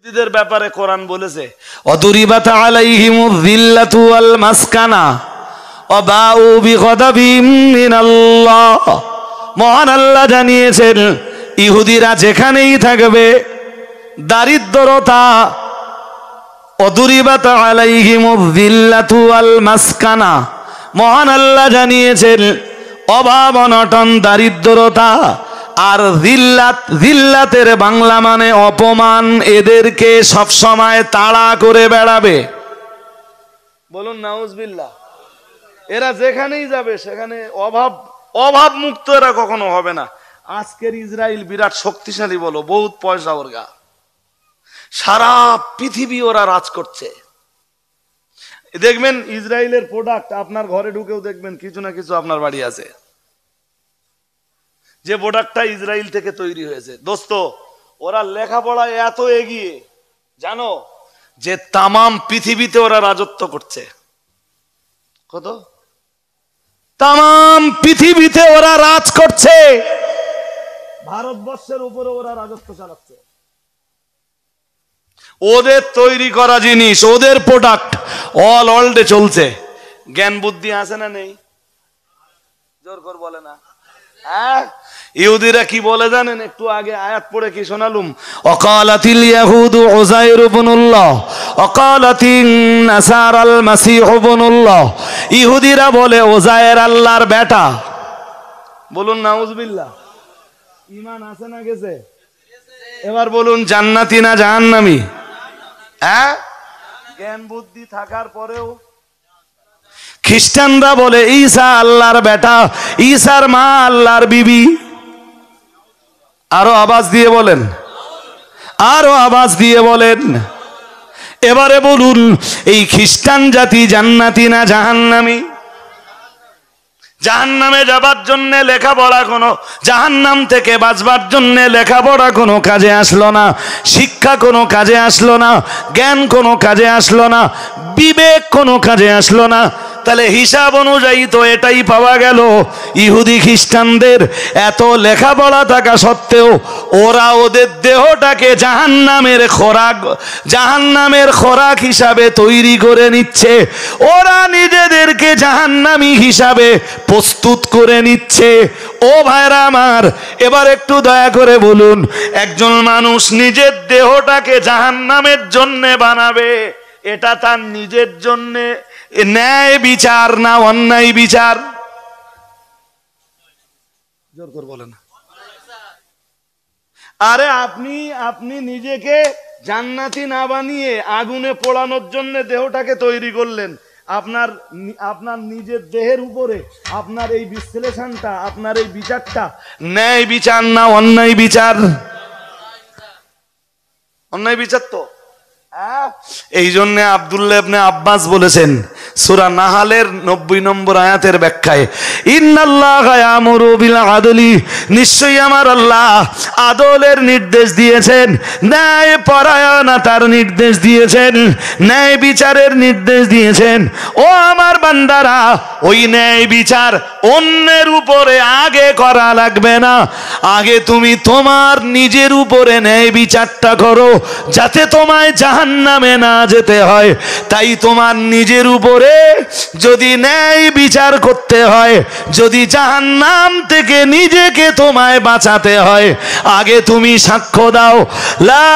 ইহুদিদের ব্যাপারে কোরআন বলেছে অদুরিবাত আলাইহিমুয যিল্লাতু ওয়াল মাসকানা ওয়া বাউ বিগদাবিম মিনাল্লাহ। মহান আল্লাহ জানিয়েছেন ইহুদিরা যেখানেই থাকবে দারিদ্রতা, অদুরিবাত আলাইহিমুয যিল্লাতু ওয়াল মাসকানা, মহান আল্লাহ জানিয়েছেন অভাব অনটন দারিদ্রতা আর জিল্লাত, জিল্লাতের বাংলা মানে অপমান, এদেরকে সব সময় তাড়া করে বেড়াবে। বলুন নাউজুবিল্লাহ। এরা যেখানেই যাবে সেখানে অভাব, অভাব মুক্ত এরা কখনো হবে না। আজকের ইসরায়েল বিরাট শক্তিশালী, বলো বহুত পয়সা ওর গা, সারা পৃথিবী ওরা রাজ করছে। দেখবেন ইসরায়েলের প্রোডাক্ট আপনার ঘরে ঢুকেও দেখবেন কিছু না কিছু আপনার বাড়ি আছে, যে প্রোডাক্টটা ইসরায়েল থেকে তৈরি হয়েছে। দোস্ত, ওরা লেখাপড়ায় এত এগিয়ে, জানো যে তামাম পৃথিবীতে ওরা রাজত্ব করছে। কত? তামাম পৃথিবীতে ওরা রাজ করছে, ভারতবর্ষের উপরে ওরা রাজত্ব চালাচ্ছে। ওদের তৈরি করা জিনিস, ওদের প্রোডাক্ট অল ওয়ার্ল্ডে চলছে। জ্ঞান বুদ্ধি আছে না নেই? জোর করে বলে না। হ্যাঁ, ইহুদিরা কি বলে জানেন? একটু আগে আয়াত পড়ে কি শোনালুম, অকালাতিল ইয়াহুদু উযাইর ইবনুল্লাহ অকালাতিন নাসারাল মাসীহ ইবনুল্লাহ। ইহুদিরা বলে উযাইর আল্লাহর বেটা। বলুন নাউজুবিল্লাহ। ঈমান আছে না গেছে? এবার বলুন জান্নাতি না জাহান্নামী? হ্যাঁ, জ্ঞান বুদ্ধি থাকার পরেও খ্রিস্টানরা বলে ঈসা আল্লাহর বেটা, ঈসার মা আল্লাহর বিবি। আরো আওয়াজ দিয়ে বলেন, আরো আওয়াজ দিয়ে বলেন। এবারে বলুন এই খ্রিস্টান জাতি জান্নাতি না জাহান্নামী? জাহান্নামে যাবার জন্য লেখাপড়া কোনো, জাহান্নাম থেকে বাঁচবার জন্য লেখাপড়া কোনো কাজে আসলো না, শিক্ষা কোনো কাজে আসলো না, জ্ঞান কোনো কাজে আসলো না, বিবেক কোনো কাজে আসলো না। তাহলে হিসাব অনুযায়ী তো এটাই পাওয়া গেল, ইহুদি খ্রিস্টানদের এত লেখাপড়া থাকা সত্ত্বেও ওরা ওদের দেহটাকে জাহান্নামের খোরাক, জাহান্নামের খোরাক হিসাবে তৈরি করে নিচ্ছে। ওরা নিজেদেরকে জাহান্নামী হিসাবে প্রস্তুত করে নিচ্ছে। ও ভাইরা আমার, এবার একটু দয়া করে বলুন, একজন মানুষ নিজের দেহটাকে জাহান্নামের জন্য বানাবে, এটা তার নিজের জন্য ন্যায় বিচার না অন্যায় বিচার? জোর করে বলেন। আরে আপনি নিজেকে জান্নাতি না বানিয়ে আগুনে পোড়ানোর জন্য দেহটাকে তৈরি করলেন। আপনার নিজের দেহের উপরে আপনার এই বিশ্লেষণটা, আপনার এই বিচারটা ন্যায় বিচার না অন্যায় বিচার? অন্যায় বিচার তো। এই জন্য আব্দুল্লাহ ইবনে আব্বাস বলেছেন সূরা নাহালের 90 নম্বর আয়াতের ব্যাখ্যায়, ইন্নাল্লাহা ইয়ামুরু বিল আদলি, নিশ্চয়ই আমার আল্লাহ আদলের নির্দেশ দিয়েছেন, ন্যায় পরায়ণতার নির্দেশ দিয়েছেন, ন্যায় বিচারের নির্দেশ দিয়েছেন। ও আমার বান্দারা, ওই ন্যায় বিচার অন্যের উপরে আগে করা লাগবে না, আগে তুমি তোমার নিজের উপরে ন্যায় বিচারটা করো, যাতে তোমায় জাহান্নামে না যেতে হয়। তাই তোমার নিজের উপরে যদি ন্যায় বিচার করতে হয়, যদি জাহান্নাম থেকে নিজেকে তোমায় বাঁচাতে হয়, আগে তুমি সাক্ষ্য দাও লা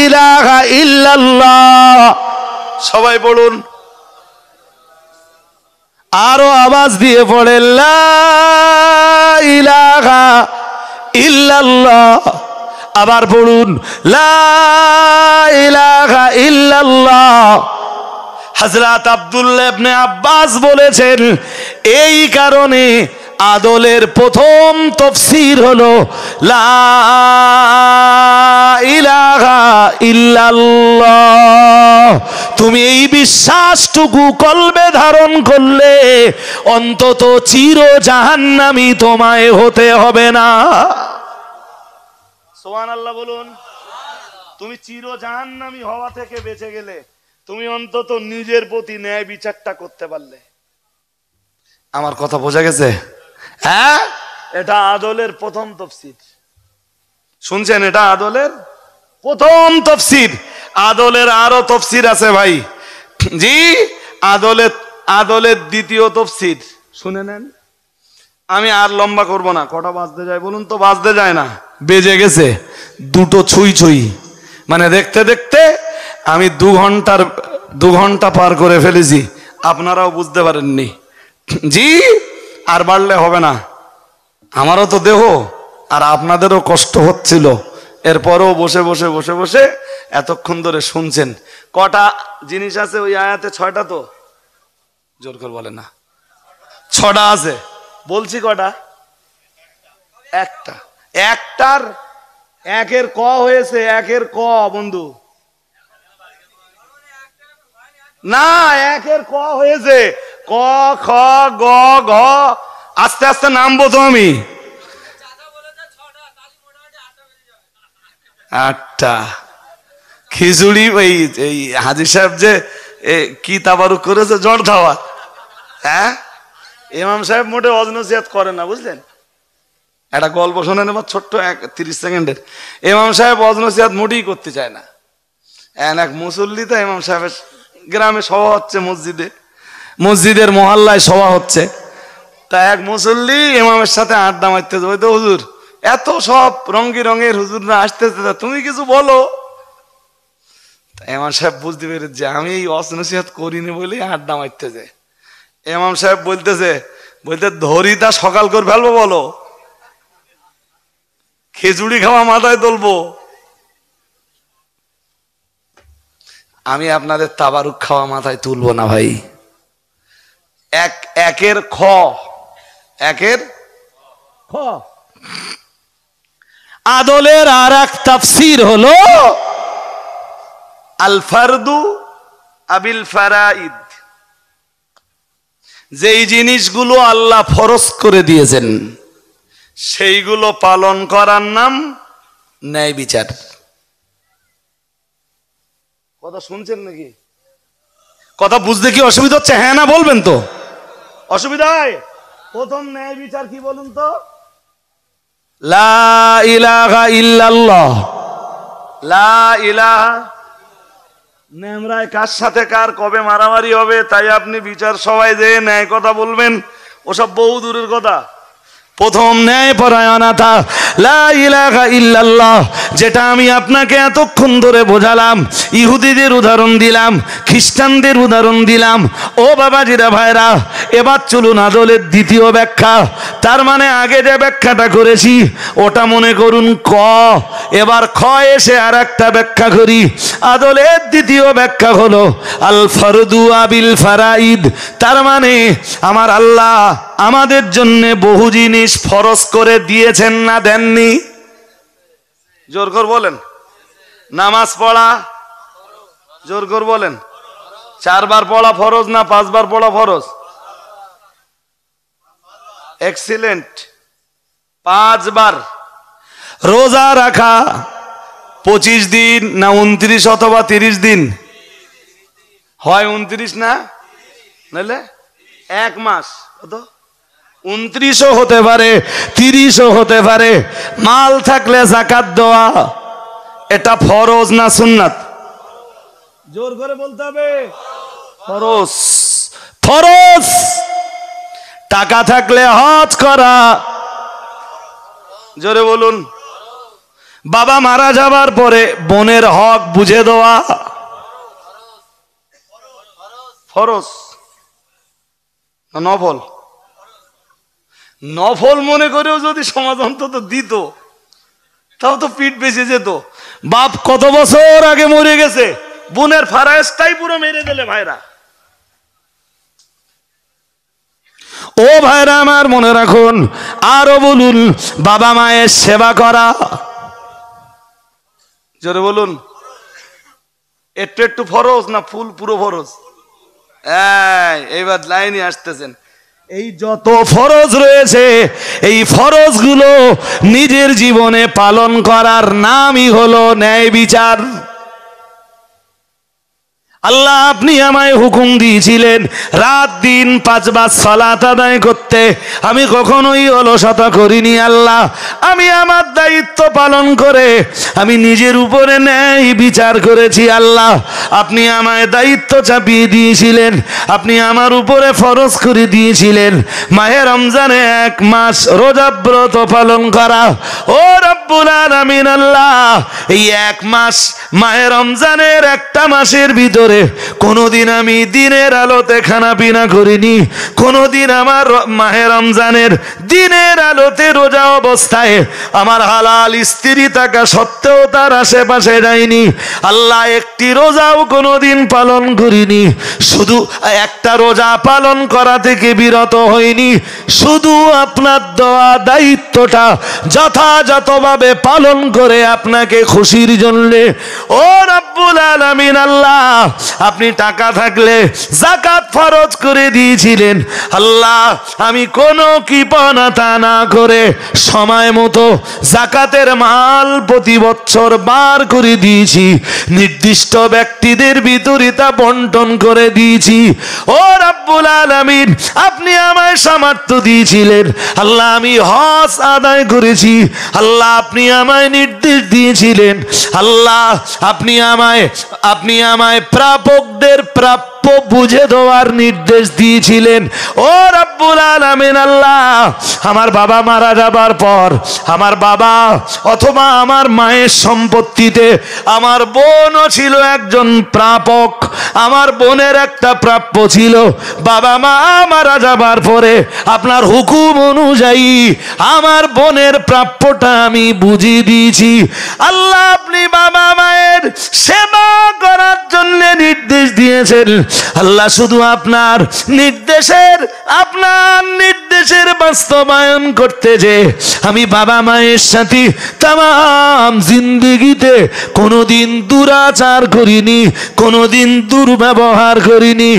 ইলাহা ইল্লাল্লাহ। সবাই বলুন, আরো আওয়াজ দিয়ে পড়ে লা ইলাহা ইল্লাল্লাহ। আবার পড়ুন লা ইলাহা ইল্লাল্লাহ। হযরত আব্দুল্লাহ ইবনে আব্বাস বলেছেন এই কারণে আদলের প্রথম তাফসীর হলো লা ইলাহা ইল্লাল্লাহ। তুমি এই বিশ্বাসটুকু কলবে ধারণ করলে অন্তত চির জাহান্নামী তোমায় হতে হবে না। সুবহানাল্লাহ বলুন। তুমি চির জাহান্নামী হওয়া থেকে বেঁচে গেলে তুমি অন্তত নিজের প্রতি ন্যায় বিচারটা করতে পারলে। আমার কথা বোঝা গেছে? হ্যাঁ, এটা আদলের প্রথম তফসির। শুনছেন? এটা আদলের প্রথম তফসির। আদলের আরো তফসির আছে ভাই। জি, আদলের দ্বিতীয় তফসির শুনে নেন। আমি আর লম্বা করব না। কটা বাজতে যায় বলুন তো? বাজতে যায় না, বেজে গেছে 2টো ছুঁই ছুঁই। মানে দেখতে দেখতে আমি 2 ঘন্টা পার করে ফেলেছি, আপনারাও বুঝতে পারেননি। জি, আর বাড়লে হবে না। আমারও তো দেহ আর আপনাদেরও কষ্ট হচ্ছিল, এরপরও বসে বসে বসে বসে এতক্ষণ ধরে শুনছেন। কটা জিনিস আছে ওই আয়াতে? 6টা তো? জোর করে বলে না। 6টা আছে। বলছি কটা? একটা। একটার একের ক হয়েছে, একের ক বন্ধু না, একের ক হয়েছে। ক, খ, গ, ঘ। আস্তে আস্তে নামবো তো আমি। 8টা। খিচুড়ি এই হাজি সাহেব যে কি তাবারুক করেছে, জড় ধাওয়া। হ্যাঁ, ইমাম সাহেব মোটে অজনসিয়াত করে না, বুঝলেন? একটা গল্প শোনেন এবার, ছোট্ট 30 সেকেন্ডের। ইমাম সাহেব অজনসিয়াত মোটেই করতে চায় না। এক মুসল্লি, তো ইমাম সাহেবের গ্রামে সভা হচ্ছে, মসজিদের মহল্লায় সভা হচ্ছে। তা এক মুসল্লি ইমামের সাথে আড্ডা মারতেছে, ওই তো হুজুর এত সব রঙে রঙের হুজুররা আসতেছে, তুমি কিছু বলো। ইমাম সাহেব বুঝতে পেরেছে যে আমি এই অজনসিয়াত করিনি বলেই আড্ডা মারতেছে। ইমাম সাহেব বলতে ধরিতা সকাল করে ফেলবো, বলো খিচুড়ি খাওয়া মাথায় তুলবো। আমি আপনাদের তাবারুক খাওয়া মাথায় তুলবো না ভাই। একের খ, একের খ। আদলের আর এক তাফসীর হলো আল ফারদু আবিল ফারাইদ। যেই জিনিসগুলো আল্লাহ ফরজ করে দিয়েছেন সেইগুলো পালন করার নাম ন্যায় বিচার। কথা শুনছেন নাকি? কথা বুঝতে কি অসুবিধা হচ্ছে? হ্যাঁ না বলবেন তো? অসুবিধা হয়? প্রথম ন্যায় বিচার কি বলুন তো? লা ইলাহা ইল্লাল্লাহ। লা ইলাহা। নেমরায় কার সাথে কার কবে মারামারি হবে তাই আপনি বিচার সবাই যে ন্যায় কথা বলবেন, ওসব বহু দূরের কথা। প্রথম ন্যায় পরায়ণতা লা ইলাহা ইল্লাল্লাহ, যেটা আমি আপনাকে এতক্ষণ ধরে বোঝালাম। ইহুদিদের উদাহরণ দিলাম, খ্রিস্টানদের উদাহরণ দিলাম। ও বাবাজিরা ভাইরা, এবার চলুন আদলের দ্বিতীয় ব্যাখ্যা। তার মানে আগে যে ব্যাখ্যাটা করেছি ওটা মনে করুন ক, এবার খ এসে আর একটা ব্যাখ্যা করি। আদলের দ্বিতীয় ব্যাখ্যা হলো আল ফারদু আবিল ফারাইদ। তার মানে আমার আল্লাহ আমাদের জন্য বহু জিনিস ফরজ করে দিয়েছেন না দেননি? জোর করে বলেন। নামাজ পড়া, জোর করে বলেন। 4 বার পড়া ফরজ না 5 বার পড়া ফরজ? এক্সিলেন্ট, 5 বার। রোজা রাখা 25 দিন না 29 অথবা 30 দিন? হয় 29 না, নাহলে 1 মাস। কত? 29ও হতে পারে, 30ও হতে পারে। মাল থাকলে যাকাত দেওয়া, এটা ফরজ না সুন্নাত? জোর করে বলতে হবে। ফরজ, ফরজ। টাকা থাকলে হজ করা, জোরে বলুন। বাবা মারা যাবার পরে বোনের হক বুঝে দেওয়া, ফরজ না নফল? নফল মনে করেও যদি সমাজ অন্তত দিত তাও তো পিঠ বেঁচে যেত। বাপ কত বছর আগে মরে গেছে, বোনের ফারায়েজটাই পুরো মেরে দিলে ভাইরা। ও ভাইরা আমার, মনে রাখুন। আরো বলুন, বাবা মায়ের সেবা করা, জোরে বলুন। একটু একটু ফরজ না পুরো ফরজ? এইবার লাইনে আসতেছেন। এই যত ফরজ রয়েছে এই ফরজগুলো নিজের জীবনে পালন করার নামই হলো ন্যায় বিচার। আল্লাহ আপনি আমায় হুকুম দিয়েছিলেন রাত দিন 5 বার সালাত আদায় করতে, আমি কখনোই অলসতা করিনি। আল্লাহ আমি আমার দায়িত্ব পালন করে আমি নিজের উপরে ন্যায় বিচার করেছি। আল্লাহ আপনি আমায় দায়িত্ব চাপিয়ে দিয়েছিলেন, আপনি আমার উপরে ফরজ করে দিয়েছিলেন মাহে রমজানে 1 মাস রোজাব্রত পালন করা। ও রব্বুল আলামিন আল্লাহ, এই 1 মাস মাহে রমজানের একটা মাসের ভিতরে কোনদিন আমি দিনের আলোতে খানা পিনা করিনি, কোনদিন আমার মাহে রমজানের দিনের আলোতে রোজা অবস্থায় আমার হালাল স্ত্রী থাকা সত্ত্বেও তার আশেপাশে যাইনি। আল্লাহ একটি রোজাও কোনদিন পালন করিনি, শুধু একটা রোজা পালন করা থেকে বিরত হইনি, শুধু আপনার দেওয়া দায়িত্বটা যথাযথভাবে পালন করে আপনাকে খুশির জন্য। ও রব্বুল আলামিন আল্লাহ, আপনি টাকা থাকলে যাকাত ফরজ করে দিয়েছিলেন। আল্লাহ আমি কোনো কৃপণতা না করে সময় মতো যাকাতের মাল প্রতি বছর বার করে দিয়েছি, নির্দিষ্ট ব্যক্তিদের ভিতরে তা বন্টন করে দিয়েছি। ও রব্বুল আলামিন আপনি আমায় সামর্থ্য দিয়েছিলেন, আল্লাহ আমি হজ আদায় করেছি। আল্লাহ আপনি আমায় নির্দেশ দিয়েছিলেন, আল্লাহ আপনি আমায় প্রাপকদের প্রাপ্য বুঝে দেওয়ার নির্দেশ দিয়েছিলেন। ও রব্বুল আলামিন আল্লাহ আমার বাবা মারা যাবার পর আমার বাবা অথবা আমার মায়ের সম্পত্তিতে আমার বোনও ছিল একজন প্রাপক, আমার বোনের একটা প্রাপ্য ছিল। বাবা মা মারা যাবার পরে আপনার হুকুম অনুযায়ী আমার বোনের প্রাপ্যটা আমি বুঝিয়ে দিয়েছি। আল্লাহ আপনি বাবা মায়ের সেবা করার জন্য নির্দেশ দিয়েছেন। আল্লাহ শুধু আপনার নির্দেশের বাস্তবায়ন করতে যে আমি বাবা মায়ের সাথে তাম জিন্দেগিতে কোনোদিন দুরাচার করিনি, কোনোদিন দুর্ব্যবহার করিনি।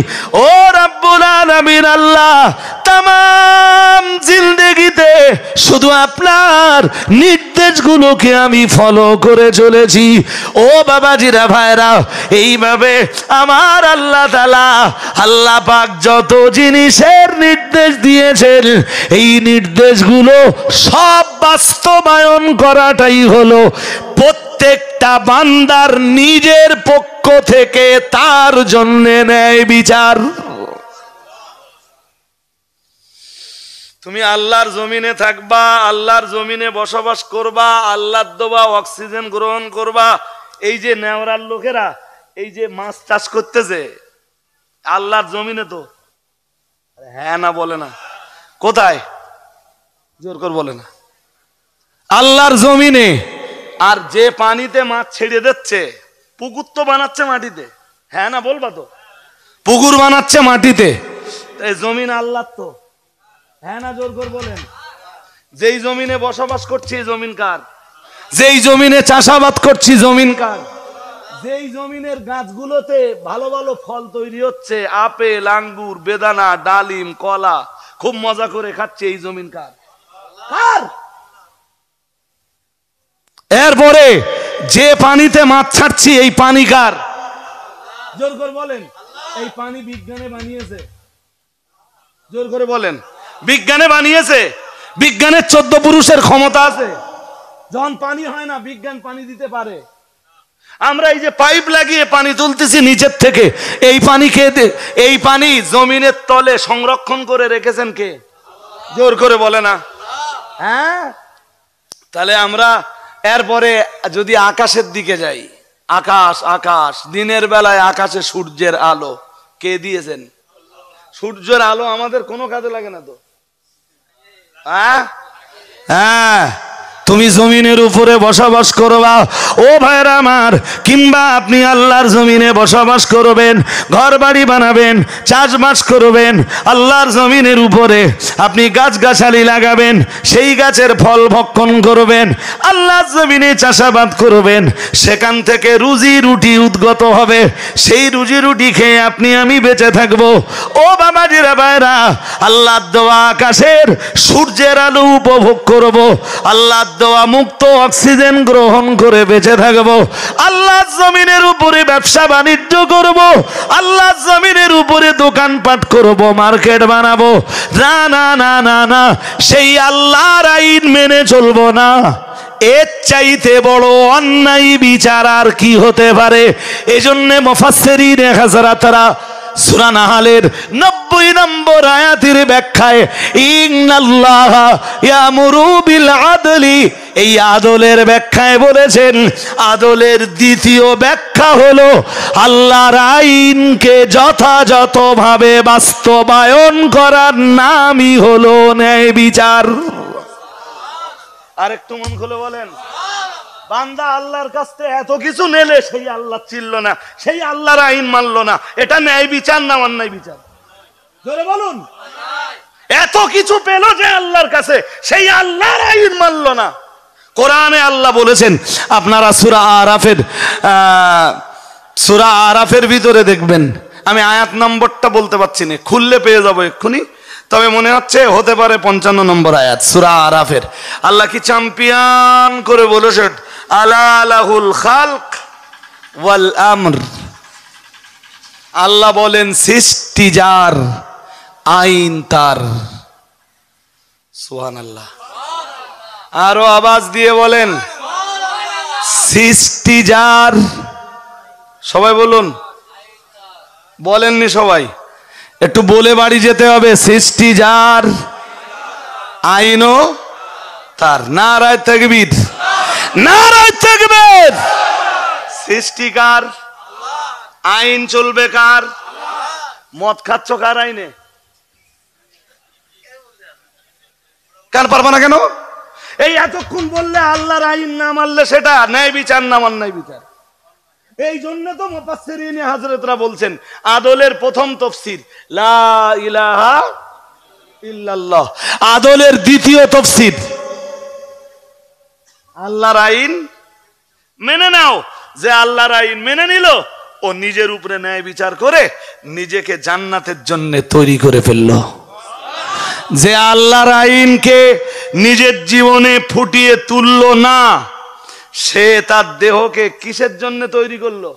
ও রব্বুল আলামিন আল্লাহ তাম জিন্দেগিতে শুধু আপনার নির্দেশগুলোকে আমি ফলো করে চলেছি। ও বাবাজিরা ভাইরা, এইভাবে আমার আল্লাহ তাআলা আল্লাহ পাক যত জিনিসের নির্দেশ দিয়েছেন এই নির্দেশগুলো সব বাস্তবায়ন করাটাই হলো প্রত্যেকটা বান্দার নিজের পক্ষ থেকে তার জন্য ন্যায় বিচার। তুমি আল্লাহর জমিনে থাকবা, আল্লাহর জমিনে বসবাস করবা, আল্লাহর দেওয়া অক্সিজেন গ্রহণ করবা। এই যে নেওয়ার লোকেরা এই যে মাছ চাষ করতেছে আল্লাহর জমিনে, তো হ্যাঁ না বলে না, কোথায় জোর করে বলে না, আল্লাহর জমিনে। আর যে পানিতে মাছ ছেড়ে দিচ্ছে পুকুর তো বানাচ্ছে মাটিতে, হ্যাঁ না বলবা তো, পুকুর বানাচ্ছে মাটিতে, এই জমিন আল্লাহর তো, হ্যাঁ না জোর করে বলেন। যেই জমিনে বসবাস করছি জমিন কার? যেই জমিনে চাষাবাদ করছি জমিন কার? যেই জমিনের গাছগুলোতে ভালো ভালো ফল তৈরি হচ্ছে, আপেল আঙ্গুর বেদানা ডালিম কলা খুব মজা করে খাচ্ছে, এই জমিন কার? কার? এরপরে যে পানিতে মাছ ছাড়ছি এই পানি কার? জোর করে বলেন। এই পানি বিজ্ঞানে বানিয়েছে, জোর করে বলেন। বিজ্ঞানে বানিয়েছে, বিজ্ঞানের 14 পুরুষের ক্ষমতা আছে। যখন পানি হয় না বিজ্ঞান পানি দিতে পারে। আমরা এই যে পাইপ লাগিয়ে পানি তুলতেছি নিচের থেকে, এই পানি খেয়ে এই পানি জমিনের তলে সংরক্ষণ করে রেখেছেন কে? জোর করে বলে না। হ্যাঁ, তাহলে আমরা এরপরে যদি আকাশের দিকে যাই, আকাশ দিনের বেলায় আকাশে সূর্যের আলো কে দিয়েছেন? সূর্যের আলো আমাদের কোনো কাজে লাগে না তো। হ্যাঁ, তুমি জমিনের উপরে বসবাস করবা ও ভাইরা আমার, কিংবা আপনি আল্লাহর জমিনে বসবাস করবেন, ঘর বাড়ি বানাবেন, চাষবাস করবেন, আল্লাহর জমিনের উপরে আপনি গাছগাছালি লাগাবেন, সেই গাছের ফল ভক্ষণ করবেন, আল্লাহর জমিনে চাষাবাদ করবেন, সেখান থেকে রুজি রুটি উদ্গত হবে, সেই রুজি রুটি খেয়ে আপনি আমি বেঁচে থাকবো। ও বাবাজিরা ভাইরা, আল্লাহর দেওয়া আকাশের সূর্যের আলো উপভোগ করব, আল্লাহর দেওয়া মুক্ত অক্সিজেন গ্রহণ করে বেঁচে থাকবো। আল্লাহর জমিনের উপরে ব্যবসা বাণিজ্য করব, আল্লাহর জমিনের উপরে দোকানপাট করব, মার্কেট বানাবো। না না না না না, সেই আল্লাহর আইন মেনে চলবো না। এর চাইতে বড় অন্যায় বিচার আর কি হতে পারে? এজন্যে মুফাসসিরিনে হাজরাতরা সূরা নাহালের 90 নম্বর আয়াতের ব্যাখ্যায় ইন্নাল্লাহা ইয়ামুরু বিল আদলি, এই আদলের ব্যাখ্যায় বলেছেন, আদলের দ্বিতীয় ব্যাখ্যা হলো আল্লাহর আইনকে যথাযথভাবে বাস্তবায়ন করার নামই হলো ন্যায় বিচার। আরেকটু মন খুলে বলেন, বান্দা আল্লাহর কাছ থেকে এত কিছু নেলে সেই আল্লাহ চিনল না, সেই আল্লাহর আইন মানল না, এটা ন্যায় বিচার না অন্যায় বিচার? জোরে বলুন। এত কিছু পেল যে আল্লাহর কাছে, সেই আল্লাহর আইন মানল না। কোরআনে আল্লাহ বলেছেন, আপনারা সূরা আরাফের ভিতরে দেখবেন, আমি আয়াত নম্বরটা বলতে পারছি না, খুললে পেয়ে যাবো এক্ষুনি, তবে মনে হচ্ছে হতে পারে 55 নম্বর আয়াত সূরা আরাফের। আল্লাহ কি চ্যাম্পিয়ন করে বলেছেন, আলা লাহুল খালক ওয়াল আমর। আল্লাহ বলেন সৃষ্টি যার, আইন তার। সুবহানাল্লাহ। আরো আওয়াজ দিয়ে বলেন, সৃষ্টি যার। সবাই বলুন, বলেননি সবাই? একটু বলে বাড়ি যেতে হবে, সৃষ্টি যার, আইনও তার। নারায়ে তাকবীর, নারায়ে তাকবীর। সৃষ্টি কার? আইন চলবে কার? মদ খাচ্ছ কার আইনে? কার পারবা না কেন? এই এতক্ষণ বললে আল্লাহর আইন না মানলে সেটা ন্যায় বিচার না অন্যায় বিচার। এই জন্য তো মুফাসসিরিনে হযরতরা বলছেন, আদলের প্রথম তাফসীর লা ইলাহা ইল্লাল্লাহ, আদলের দ্বিতীয় তাফসীর আল্লাহর আইন মেনে নাও। যে আল্লাহর আইন মেনে নিল, ও নিজের উপরে ন্যায় বিচার করে নিজেকে জান্নাতের জন্য তৈরি করে ফেললো। যে আল্লাহর আইনকে নিজের জীবনে ফুটিয়ে তুললো না, সে তার দেহকে কিসের জন্য তৈরি করলো?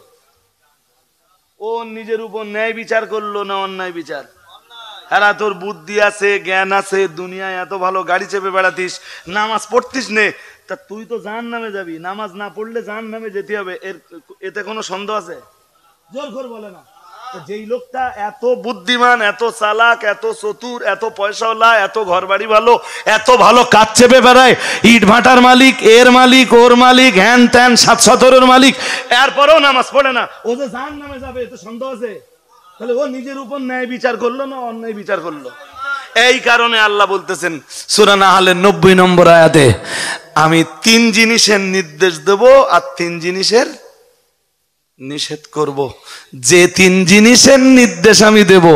ও নিজের উপর ন্যায় বিচার করলো না অন্যায় বিচার? হ্যাঁ, তোর বুদ্ধি আছে, জ্ঞান আছে, দুনিয়ায় এত ভালো গাড়ি চেপে বেড়াতিস, নামাজ পড়তিস নে, তা তুই তো জাহান্নামে যাবি। নামাজ না পড়লে জাহান্নামে যেতে হবে, এতে কোনো সন্দেহ আছে? জোর করে বলে না। যেই লোকটা এত বুদ্ধিমান, এত চালাক, এত চতুর, এত পয়সাওয়ালা, এত ঘর বাড়ি ভালো, এত ভালো কাজ চেপে বেড়ায়, ইট ভাটার মালিক, এর মালিক, ওর মালিক, হ্যান ত্যান 7-17 মালিক, এরপরেও নামাজ পড়ে না, ও যে জাহান্নামে যাবে এতে সন্দেহ আছে? তাহলে ও নিজের উপর ন্যায় বিচার করলো না অন্যায় বিচার করলো? এই কারণে আল্লাহ বলতেছেন সূরা নাহালের 90 নম্বর আয়াতে, আমি 3 জিনিসের নির্দেশ দেব আর 3 জিনিসের নিষেধ করব। যে 3 জিনিসের নির্দেশ আমি দেব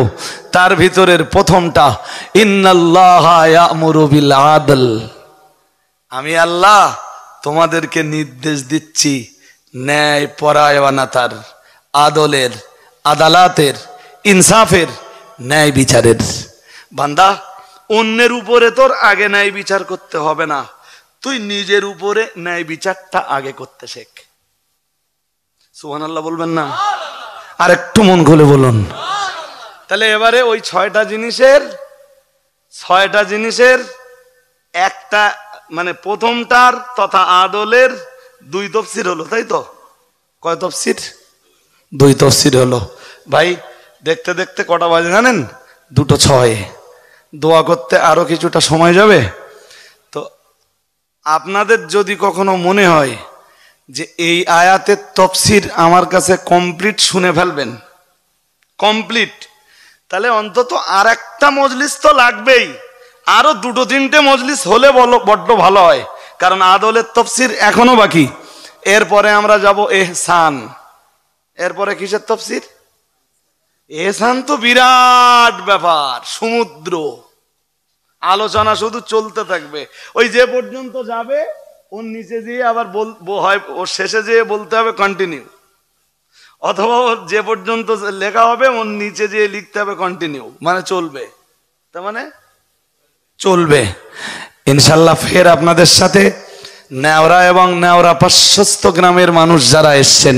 তার ভিতরের প্রথমটা, ইন্নাল্লাহা ইয়ামুরু বিল আদল। আমি আল্লাহ তোমাদেরকে নির্দেশ দিচ্ছি ন্যায় পরায়ণতার, আদলের, আদালতের, ইনসাফের, ন্যায় বিচারের। বান্দা, অন্যের উপরে তোর আগে ন্যায় বিচার করতে হবে না, তুই নিজের উপরে ন্যায় বিচারটা আগে করতে শেখ। সুবহানাল্লাহ বলবেন না? আর একটু মন খুলে বলুন। তাহলে এবারে ওই 6টা জিনিসের একটা, মানে প্রথমটার তথা আদলের 2 তাফসীর হলো, তাই তো? কয় তাফসীর? 2 তাফসীর হলো। ভাই দেখতে দেখতে কটা বাজে জানেন? 2:06। দোয়া করতে আরো কিছুটা সময় যাবে। তো আপনাদের যদি কখনো মনে হয় যে এই আয়াতের তাফসীর আমার কাছে কমপ্লিট শুনে ফেলবেন, কমপ্লিট, তাহলে অন্তত আর একটা মজলিস তো লাগবেই, আরো 2-3টে মজলিস হলে বড্ড ভালো হয়, কারণ আদলের তাফসীর এখনো বাকি। এরপরে আমরা যাব ইহসান। এরপরে কিসের তাফসীর? ইহসান তো বিরাট ব্যাপার, সমুদ্র, আলোচনা শুধু চলতে থাকবে। ওই যে পর্যন্ত যাবে ওর নিচে যেয়ে আবার হয়, ওর শেষে যেয়ে বলতে হবে কন্টিনিউ, অথবা ওর যে পর্যন্ত লেখা হবে ওর নিচে যেয়ে লিখতে হবে কন্টিনিউ, মানে চলবে। তার মানে চলবে ইনশাল্লাহ। ফের আপনাদের সাথে নেওরা এবং নেওরা পার্শ্বস্থ গ্রামের মানুষ যারা এসছেন